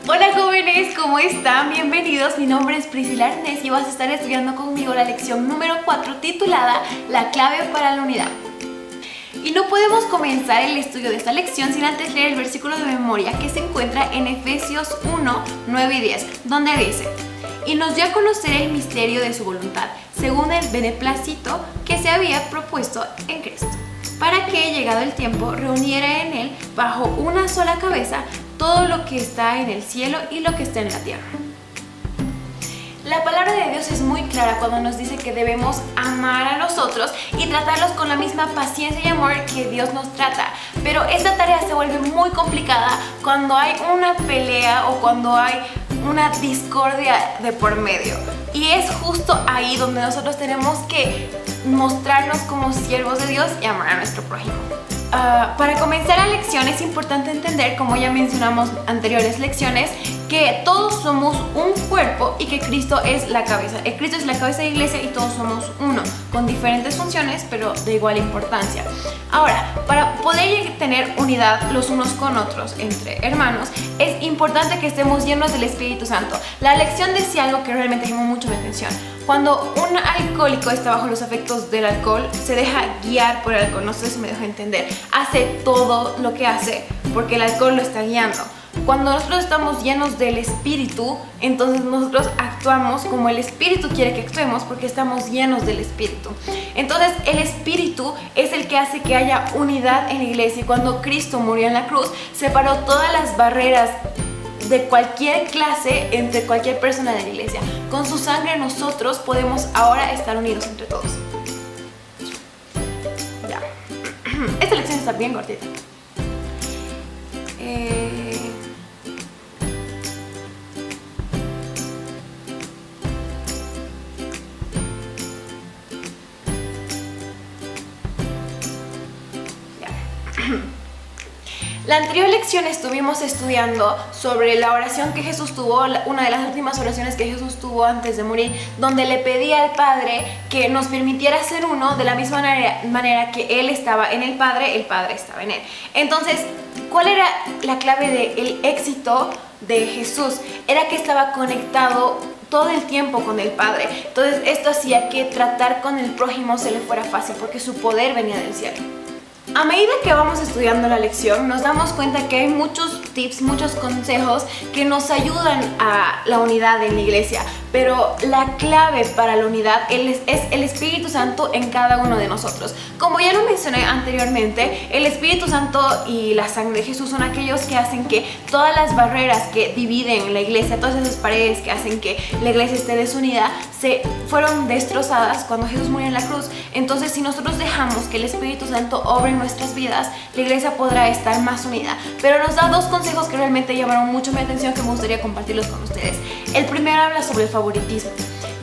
Hola jóvenes, ¿cómo están? Bienvenidos, mi nombre es Priscila Arnés y vas a estar estudiando conmigo la lección número 4 titulada La clave para la unidad. Y no podemos comenzar el estudio de esta lección sin antes leer el versículo de memoria que se encuentra en Efesios 1, 9 y 10, donde dice: y nos dio a conocer el misterio de su voluntad, según el beneplácito que se había propuesto en Cristo, para que, llegado el tiempo, reuniera en él, bajo una sola cabeza, todo lo que está en el cielo y lo que está en la tierra. La palabra de Dios es muy clara cuando nos dice que debemos amar a los otros y tratarlos con la misma paciencia y amor que Dios nos trata. Pero esta tarea se vuelve muy complicada cuando hay una pelea o cuando hay una discordia de por medio. Y es justo ahí donde nosotros tenemos que mostrarnos como siervos de Dios y amar a nuestro prójimo. Para comenzar la lección es importante entender, como ya mencionamos en anteriores lecciones, que todos somos un cuerpo y que Cristo es la cabeza. Cristo es la cabeza de la iglesia y todos somos uno, con diferentes funciones pero de igual importancia. Ahora, para poder tener unidad los unos con otros entre hermanos, es importante que estemos llenos del Espíritu Santo. La lección decía algo que realmente llamó mucho mi atención. Cuando un alcohólico está bajo los efectos del alcohol, se deja guiar por el alcohol, no sé si me dejo entender. Hace todo lo que hace porque el alcohol lo está guiando. Cuando nosotros estamos llenos del Espíritu, entonces nosotros actuamos como el Espíritu quiere que actuemos porque estamos llenos del Espíritu. Entonces el Espíritu es el que hace que haya unidad en la iglesia. Y cuando Cristo murió en la cruz, separó todas las barreras de cualquier clase entre cualquier persona de la iglesia. Con su sangre nosotros podemos ahora estar unidos entre todos. Ya. Esta lección está bien cortita. La anterior lección estuvimos estudiando sobre la oración que Jesús tuvo, una de las últimas oraciones que Jesús tuvo antes de morir, donde le pedía al Padre que nos permitiera ser uno de la misma manera que Él estaba en el Padre estaba en Él. Entonces, ¿cuál era la clave del éxito de Jesús? Era que estaba conectado todo el tiempo con el Padre. Entonces, esto hacía que tratar con el prójimo se le fuera fácil porque su poder venía del cielo. A medida que vamos estudiando la lección, nos damos cuenta que hay muchos tips, muchos consejos que nos ayudan a la unidad en la iglesia, pero la clave para la unidad es el Espíritu Santo en cada uno de nosotros. Como ya lo mencioné anteriormente, el Espíritu Santo y la sangre de Jesús son aquellos que hacen que todas las barreras que dividen la iglesia, todas esas paredes que hacen que la iglesia esté desunida, se fueron destrozadas cuando Jesús murió en la cruz. Entonces, si nosotros dejamos que el Espíritu Santo obre en nuestras vidas, la iglesia podrá estar más unida. Pero nos da dos consejos que realmente llamaron mucho mi atención, que me gustaría compartirlos con ustedes. El primero habla sobre el favoritismo.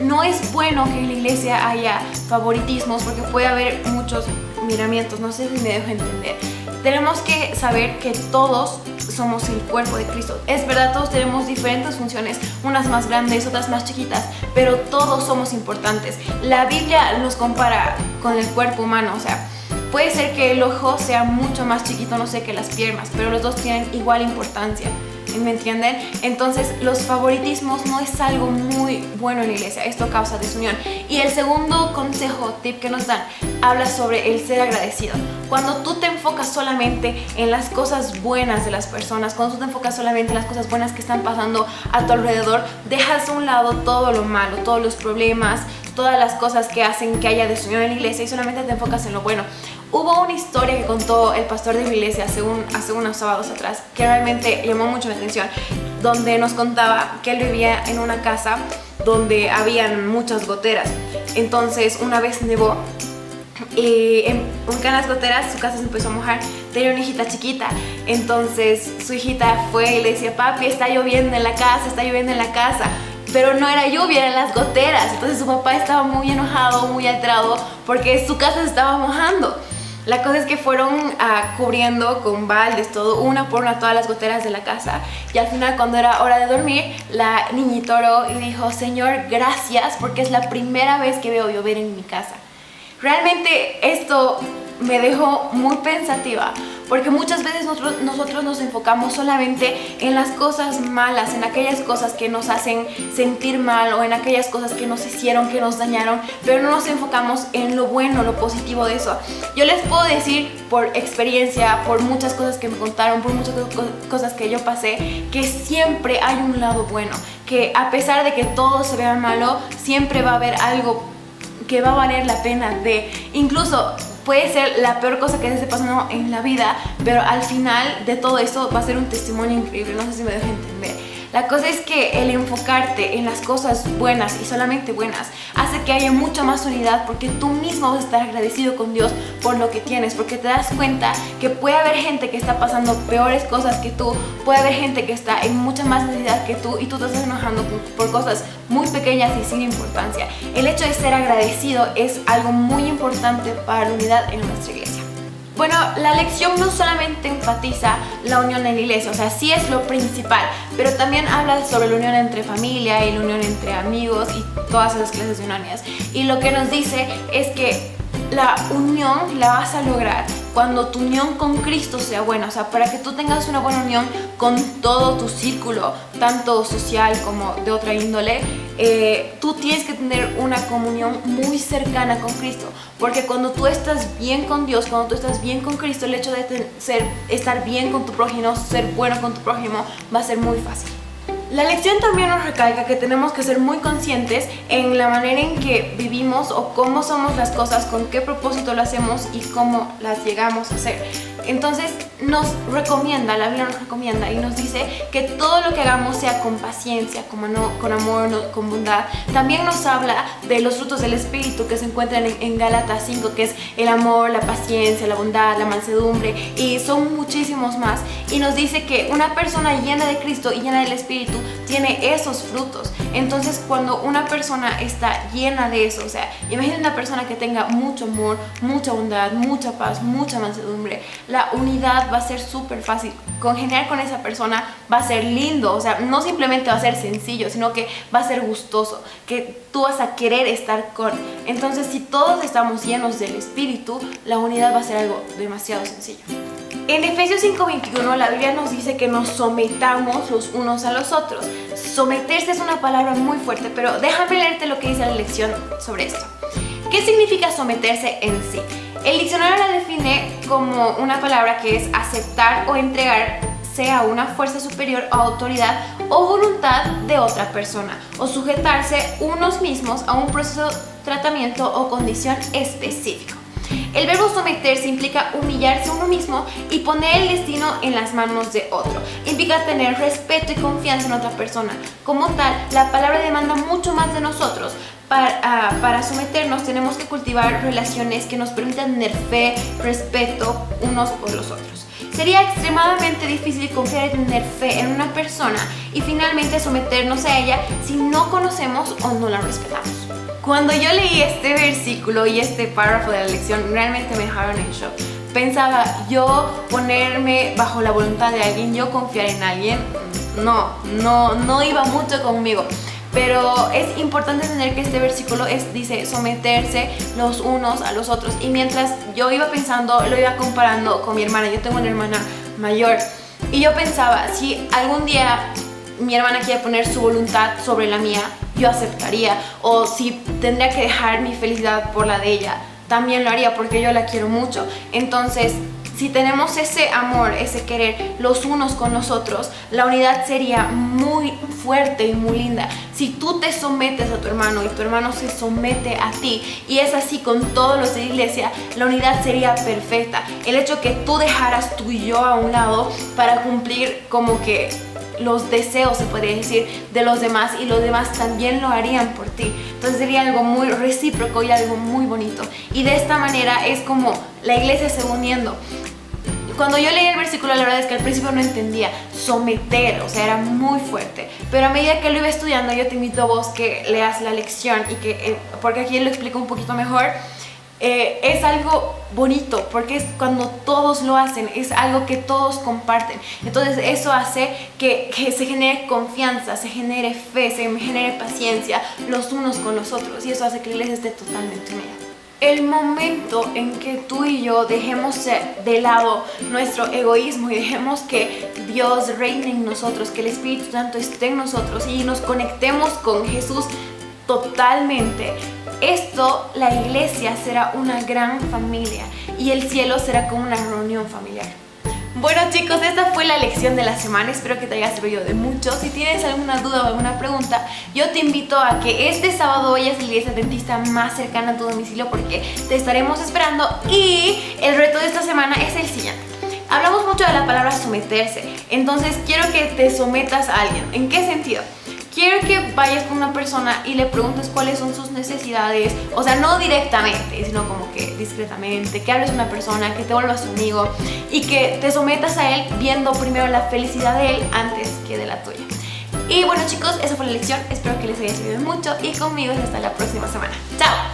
No es bueno que en la iglesia haya favoritismos porque puede haber muchos miramientos, no sé si me dejo entender. Tenemos que saber que todos somos el cuerpo de Cristo. Es verdad, todos tenemos diferentes funciones, unas más grandes, otras más chiquitas, pero todos somos importantes. La Biblia nos compara con el cuerpo humano, o sea, puede ser que el ojo sea mucho más chiquito, no sé, que las piernas, pero los dos tienen igual importancia. ¿Me entienden? Entonces, los favoritismos no es algo muy bueno en la iglesia. Esto causa desunión. Y el segundo consejo, tip que nos dan, habla sobre el ser agradecido. Cuando tú te enfocas solamente en las cosas buenas de las personas, cuando tú te enfocas solamente en las cosas buenas que están pasando a tu alrededor, dejas a un lado todo lo malo, todos los problemas, todas las cosas que hacen que haya desunión en la iglesia y solamente te enfocas en lo bueno. Hubo una historia que contó el pastor de mi iglesia hace unos sábados atrás que realmente llamó mucho mi atención, donde nos contaba que él vivía en una casa donde habían muchas goteras. Entonces, una vez nevó y en las goteras su casa se empezó a mojar. Tenía una hijita chiquita, entonces su hijita fue y le decía: papi, está lloviendo en la casa, está lloviendo en la casa. Pero no era lluvia, eran las goteras. Entonces su papá estaba muy enojado, muy alterado porque su casa se estaba mojando. La cosa es que fueron cubriendo con baldes, todo, una por una, todas las goteras de la casa. Y al final, cuando era hora de dormir, la niñita oró y dijo: Señor, gracias, porque es la primera vez que veo llover en mi casa. Realmente esto me dejó muy pensativa, porque muchas veces nosotros nos enfocamos solamente en las cosas malas, en aquellas cosas que nos hacen sentir mal o en aquellas cosas que nos hicieron, que nos dañaron, pero no nos enfocamos en lo bueno, lo positivo de eso. Yo les puedo decir por experiencia, por muchas cosas que me contaron, por muchas cosas que yo pasé, que siempre hay un lado bueno, que a pesar de que todo se vea malo, siempre va a haber algo que va a valer la pena de, incluso puede ser la peor cosa que se esté pasando en la vida, pero al final de todo eso va a ser un testimonio increíble. No sé si me dejo entender. La cosa es que el enfocarte en las cosas buenas y solamente buenas hace que haya mucha más unidad, porque tú mismo vas a estar agradecido con Dios por lo que tienes, porque te das cuenta que puede haber gente que está pasando peores cosas que tú, puede haber gente que está en mucha más necesidad que tú y tú te estás enojando por cosas muy pequeñas y sin importancia. El hecho de ser agradecido es algo muy importante para la unidad en nuestra iglesia. Bueno, la lección no solamente enfatiza la unión en la iglesia, o sea, sí es lo principal, pero también habla sobre la unión entre familia y la unión entre amigos y todas esas clases de uniones. Y lo que nos dice es que la unión la vas a lograr cuando tu unión con Cristo sea buena. O sea, para que tú tengas una buena unión con todo tu círculo, tanto social como de otra índole, tú tienes que tener una comunión muy cercana con Cristo. Porque cuando tú estás bien con Dios, cuando tú estás bien con Cristo, el hecho de estar bien con tu prójimo, ser bueno con tu prójimo, va a ser muy fácil. La lección también nos recalca que tenemos que ser muy conscientes en la manera en que vivimos o cómo somos las cosas, con qué propósito lo hacemos y cómo las llegamos a hacer. Entonces nos recomienda, la Biblia nos recomienda y nos dice que todo lo que hagamos sea con paciencia, con amor, con bondad. También nos habla de los frutos del Espíritu que se encuentran en Gálatas 5, que es el amor, la paciencia, la bondad, la mansedumbre, y son muchísimos más. Y nos dice que una persona llena de Cristo y llena del Espíritu tiene esos frutos. Entonces cuando una persona está llena de eso, o sea, imagina una persona que tenga mucho amor, mucha bondad, mucha paz, mucha mansedumbre, la unidad va a ser súper fácil. Congeniar con esa persona va a ser lindo, o sea, no simplemente va a ser sencillo, sino que va a ser gustoso, que tú vas a querer estar con. Entonces, si todos estamos llenos del Espíritu, la unidad va a ser algo demasiado sencillo. En Efesios 5:21 la Biblia nos dice que nos sometamos los unos a los otros. Someterse es una palabra muy fuerte, pero déjame leerte lo que dice la lección sobre esto. ¿Qué significa someterse en sí? El diccionario la define como una palabra que es aceptar o entregar, sea una fuerza superior o autoridad o voluntad de otra persona, o sujetarse unos mismos a un proceso, tratamiento o condición específico. El verbo someterse implica humillarse a uno mismo y poner el destino en las manos de otro. Implica tener respeto y confianza en otra persona. Como tal, la palabra demanda mucho más de nosotros. Para someternos tenemos que cultivar relaciones que nos permitan tener fe, respeto unos por los otros. Sería extremadamente difícil confiar y tener fe en una persona y finalmente someternos a ella si no conocemos o no la respetamos. Cuando yo leí este versículo y este párrafo de la lección, realmente me dejaron en shock. Pensaba, yo ponerme bajo la voluntad de alguien, yo confiar en alguien, no iba mucho conmigo. Pero es importante entender que este versículo dice someterse los unos a los otros. Y mientras yo iba pensando, lo iba comparando con mi hermana. Yo tengo una hermana mayor y yo pensaba, si algún día mi hermana quiere poner su voluntad sobre la mía, yo aceptaría. O si tendría que dejar mi felicidad por la de ella, también lo haría porque yo la quiero mucho. Entonces, si tenemos ese amor, ese querer los unos con los otros, la unidad sería muy fuerte y muy linda. Si tú te sometes a tu hermano y tu hermano se somete a ti, y es así con todos los de la iglesia, la unidad sería perfecta. El hecho que tú dejaras tú y yo a un lado para cumplir como que los deseos, se podría decir, de los demás, y los demás también lo harían por ti. Entonces sería algo muy recíproco y algo muy bonito. Y de esta manera es como la iglesia se va uniendo. Cuando yo leí el versículo, la verdad es que al principio no entendía someter, o sea, era muy fuerte. Pero a medida que lo iba estudiando, yo te invito a vos que leas la lección y que, porque aquí lo explico un poquito mejor. Es algo bonito porque es cuando todos lo hacen, es algo que todos comparten. Entonces eso hace que se genere confianza, se genere fe, se genere paciencia los unos con los otros, y eso hace que la iglesia esté totalmente unida. El momento en que tú y yo dejemos de lado nuestro egoísmo y dejemos que Dios reine en nosotros, que el Espíritu Santo esté en nosotros y nos conectemos con Jesús totalmente, la iglesia será una gran familia y el cielo será como una reunión familiar. Bueno chicos, esta fue la lección de la semana, espero que te haya servido de mucho. Si tienes alguna duda o alguna pregunta, yo te invito a que este sábado vayas a la iglesia adventista más cercana a tu domicilio porque te estaremos esperando. Y el reto de esta semana es el siguiente. Hablamos mucho de la palabra someterse, entonces quiero que te sometas a alguien. ¿En qué sentido? Quiero que vayas con una persona y le preguntes cuáles son sus necesidades, o sea, no directamente, sino como que discretamente, que hables con una persona, que te vuelvas su amigo y que te sometas a él viendo primero la felicidad de él antes que de la tuya. Y bueno chicos, esa fue la lección, espero que les haya servido mucho y conmigo hasta la próxima semana. ¡Chao!